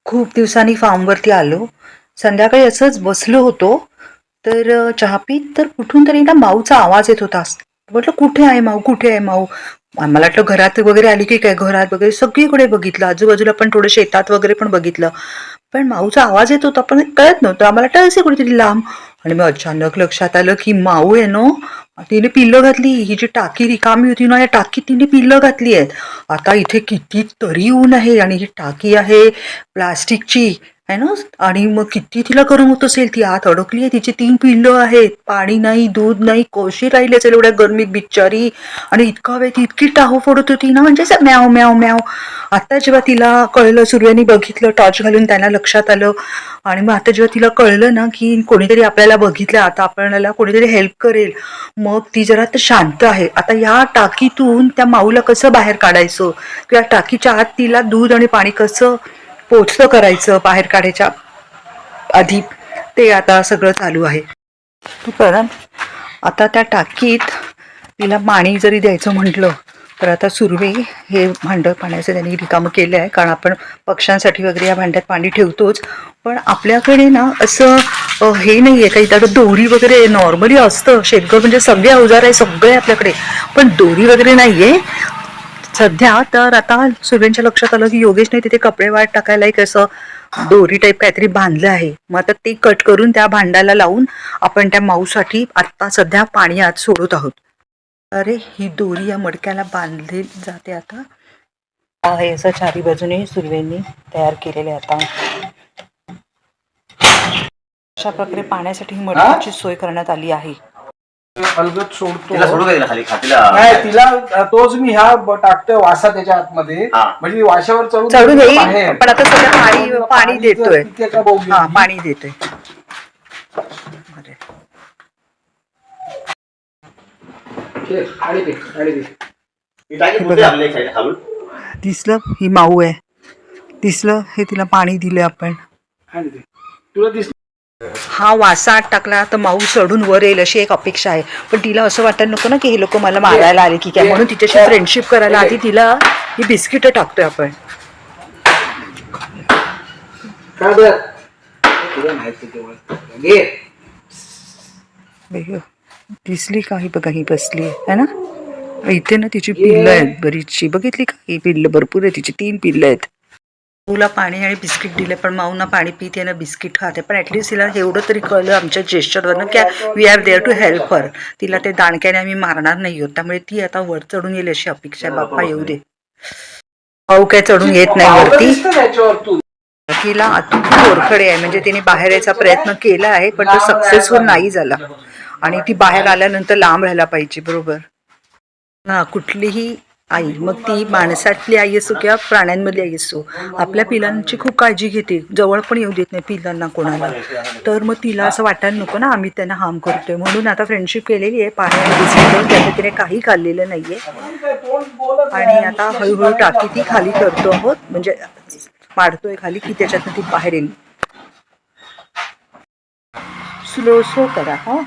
खूप दिवसांनी फार्मवरती आलो. संध्याकाळी असंच बसलो होतो, तर चहा पीत तर कुठून तरी ना माऊचा आवाज येत होता. म्हटलं कुठे आहे माऊ, कुठे आहे माऊ? मला वाटलं घरात वगैरे आली की काय, घरात वगैरे सगळीकडे बघितलं, आजूबाजूला पण थोडं शेतात वगैरे पण बघितलं. पण माऊचा आवाज येत होता पण कळत नव्हतं. आम्हाला वाटलं असेल कुठेतरी लांब. आणि मग अचानक लक्षात आलं की माऊ आहे ना, तिने पिल्लं घातली. ही जी टाकी रिकामी होती ना, या टाकीत तिने पिल्लं घातली आहेत. आता इथे कितीतरी ऊन आहे आणि ही टाकी आहे प्लास्टिकची आहे ना, आणि मग किती तिला गरम होत असेल. ती आत अडकली आहे, तिची 3 पिल्लं आहेत, पाणी नाही, दूध नाही, कशी राहिली असेल एवढ्या गरमीत बिचारी. आणि इतका वेळ ती इतकी टाहो फोडत होती ना, म्हणजे असं म्याव म्याव म्याव. आता जेव्हा तिला कळलं, सूर्याने बघितलं टॉर्च घालून, त्यांना लक्षात आलं. आणि मग आता जेव्हा तिला कळलं ना की कोणीतरी आपल्याला बघितलं, आता आपल्याला कोणीतरी हेल्प करेल, मग ती जरा तर शांत आहे. आता या टाकीतून त्या माऊला कसं बाहेर काढायचं किंवा टाकीच्या आत तिला दूध आणि पाणी कसं पोचतं करायचं बाहेर काढायच्या आधी, ते आता सगळं चालू आहे. तू कारण आता त्या टाकीत तिला पाणी जरी द्यायचं म्हटलं तर आता सुरवे हे भांडं पाण्याचं त्यांनी रिकामं केलं आहे, कारण आपण पक्ष्यांसाठी वगैरे या भांड्यात पाणी ठेवतोच. पण आपल्याकडे ना असं हे नाही आहे काही, त्याकडे दोरी वगैरे नॉर्मली असतं. शेतघर म्हणजे सगळे अवजार आहे, सगळे आपल्याकडे, पण दोरी वगैरे नाही आहे सध्या. तर आता सुर्वेंच्या लक्षात आलं की योगेशने तिथे कपडे वाट टाकायला एक असं दोरी टाईप काहीतरी बांधलं आहे. मग आता ते कट करून त्या भांड्याला लावून आपण त्या माऊसाठी आता सध्या पाणी आत सोडत आहोत. अरे ही दोरी या मडक्याला बांधली जाते आता. हे असं चारी बाजूने सुर्वेंनी तयार केलेले. आता अशा प्रकारे पाण्यासाठी ही मडक्याची सोय करण्यात आली आहे. अलगत सोडतो तिला सोडू का खाली नाही, तिला तोच मी ह्या टाकतोय वासा त्याच्या आतमध्ये, म्हणजे वाशावर चढून येईल. पण आता सध्या पाणी पाणी देतोय. हा, पाणी देतोय. दिसलं ही माऊ आहे, दिसलं हे तिला पाणी दिलं आपण. तुला दिसलं हा वासा आत टाकला तर माऊ चढून वर येईल अशी एक अपेक्षा आहे. पण तिला असं वाटायला नको ना की हे लोक मला मारायला आले की काय, म्हणून तिच्याशी फ्रेंडशिप करायला आधी तिला ही बिस्किट टाकतोय आपण. दिसली का ही बघा, ही बसली आहे ना इथे ना, तिची पिल्लं आहेत बरीचशी, बघितली का? ही पिल्लं भरपूर आहे तिची, 3 पिल्लं आहेत. माऊला पाणी आणि बिस्किट दिले, पण माऊ ना पाणी पिते ना बिस्किट खाते. पण ऍटलीस्ट तिला एवढं तरी कळलं आमच्या जेस्चरवरनं की we are there to help her. तिला ते दाणक्याने आम्ही मारणार नाही आहोत, त्यामुळे ती आता वर चढून येईल अशी अपेक्षा आहे. बाप्पा येऊ दे. माऊ काय चढून येत नाही वरती. तिला आतून कोरखडे आहे, म्हणजे तिने बाहेर यायचा प्रयत्न केला आहे पण तो सक्सेसफुल नाही झाला. आणि ती बाहेर आल्यानंतर लांब राहायला पाहिजे. बरोबर ना, कुठलीही आई, मग ती माणसातली आई असो किंवा प्राण्यांमधली आई असो, आपल्या पिलांची खूप काळजी घेते, जवळ पण येऊ देत नाही पिलांना कोणाला. तर मग तिला असं वाटायला नको ना आम्ही त्यांना हार्म करतोय, म्हणून आता फ्रेंडशिप केलेली आहे. पाण्याने बिस्किट त्याचं तिने काही खाल्लेलं नाहीये. आणि आता हळूहळू टाकी ती खाली करतो आहोत, म्हणजे पाडतोय खाली की त्याच्यातनं ती बाहेर येईल. स्लो स्लो करा. हा,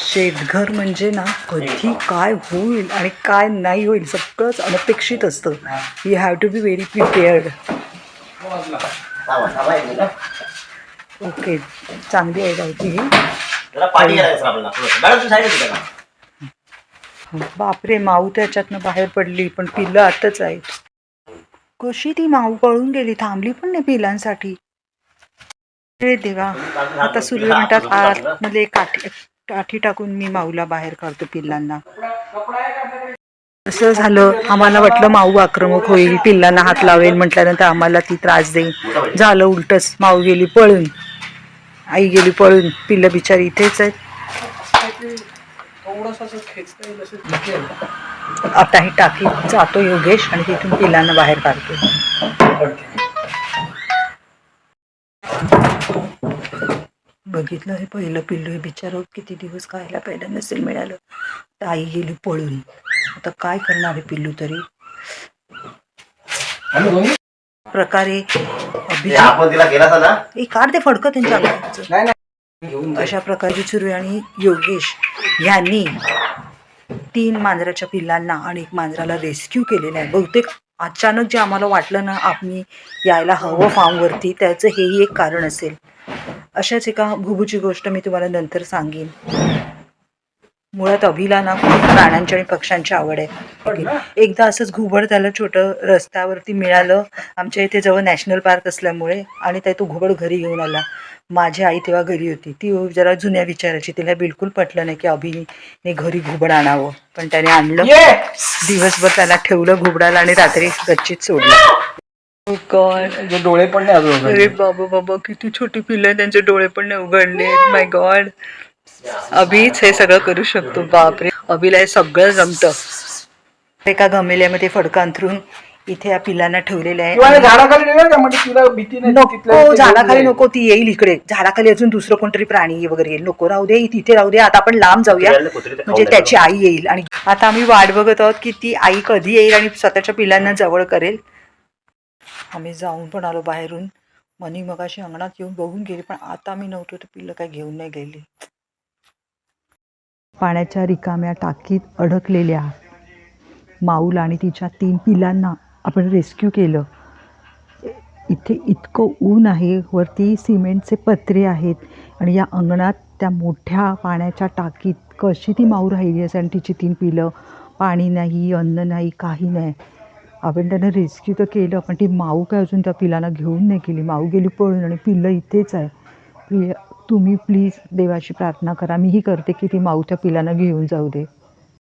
शेतघर म्हणजे ना कधी काय होईल आणि काय नाही होईल सगळंच अनपेक्षित असतं. You have to be very prepared. Okay, चांगली आहे गावठी ही. बापरे, माऊ त्याच्यातनं बाहेर पडली, पण पिल्लं आतच आहेत. कशी ती माऊ पळून गेली, थांबली पण नाही पिलांसाठी. हे देवा. आता सूर्य म्हणतात आतमध्ये काठी टाकून मी माऊला बाहेर काढतो पिल्लांना. असं झालं, आम्हाला वाटलं माऊ आक्रमक होईल, पिल्लांना हात लावेल, म्हटल्यानंतर आम्हाला ती त्रास देईल. झालं उलटच, माऊ गेली पळून, आई गेली पळून, पिल्लं बिचारी इथेच आहेत. आता ही टाकी जातो योगेश आणि तिथून पिल्लांना बाहेर काढतो. बघितलं, हे पहिलं पिल्लू हे बिचारं किती दिवस खायला प्यायला नसेल मिळालं, तर आई गेली पळून. आता काय करणार आहे पिल्लू तरी. प्रकारे काढ ते फडकं त्यांच्या. अशा प्रकारची सुरू आणि योगेश यांनी 3 मांजराच्या पिल्लांना आणि 1 मांजराला रेस्क्यू केलेला आहे. बहुतेक अचानक जे आम्हाला वाटलं ना आम्ही यायला हवं फार्मवरती, त्याचं हेही एक कारण असेल. अशाच एका घुबूची गोष्ट मी तुम्हाला नंतर सांगेन. मुळात अभिला ना खूप प्राण्यांची आणि पक्ष्यांची आवड आहे. एकदा असंच घुबड त्याला छोटं रस्त्यावरती मिळालं आमच्या इथे जवळ नॅशनल पार्क असल्यामुळे, आणि तो घुबड घरी घेऊन आला. माझी आई तेव्हा घरी होती. ती जरा जुन्या विचाराची, तिला बिलकुल पटलं नाही की अभिने घरी घुबड आणावं, पण त्याने आणलं. दिवसभर त्याला ठेवलं घुबडाला आणि रात्री गच्चीत सोडलं. गॉड, डोळे पण नाही अजून उघडले. अरे बाबा बाबा, किती छोटी पिल्लं, त्यांचे डोळे पण नाही उघडले. माय गॉड, अभिच हे सगळं करू शकतो. बापरे, अभिला हे सगळं जमतं. एका गमेल्यामध्ये फडकं अंथरून इथे या पिल्लांना ठेवलेले आहे. झाडाखाली नेलं का, म्हणजे तिला भीती नाही? नको, झाडाखाली नको, ती येईल इकडे. झाडाखाली अजून दुसरं कोणतरी प्राणी वगैरे येईल. नको, राहू दे तिथे, राहू दे. आता आपण लांब जाऊया, म्हणजे त्याची आई येईल. आणि आता आम्ही वाट बघत आहोत की ती आई कधी येईल आणि स्वतःच्या पिल्लांना जवळ करेल. आम्ही जाऊन पण आलो बाहेरून. मनी मगाशी अंगणात येऊन बघून गेली, पण आता आम्ही नव्हतो तर पिल्लं काय घेऊन नाही गेली. पाण्याच्या रिकाम्या टाकीत अडकलेल्या माऊल आणि तिच्या 3 पिलांना आपण रेस्क्यू केलं. इथे इतकं ऊन आहे, वरती सिमेंटचे पत्रे आहेत, आणि या अंगणात त्या मोठ्या पाण्याच्या टाकीत कशी ती माऊ राहिली असेल, आणि तिची 3 पिलं. पाणी नाही, अन्न नाही, काही नाही. आपण त्यांना रेस्क्यू तर केलं, पण ती माऊ काय अजून त्या पिलांना घेऊन नाही गेली. माऊ गेली पळून, आणि पिल्लं इथेच आहे. तुम्ही प्लीज देवाची प्रार्थना करा, मीही करते की ती माऊ त्या पिलांना घेऊन जाऊ दे.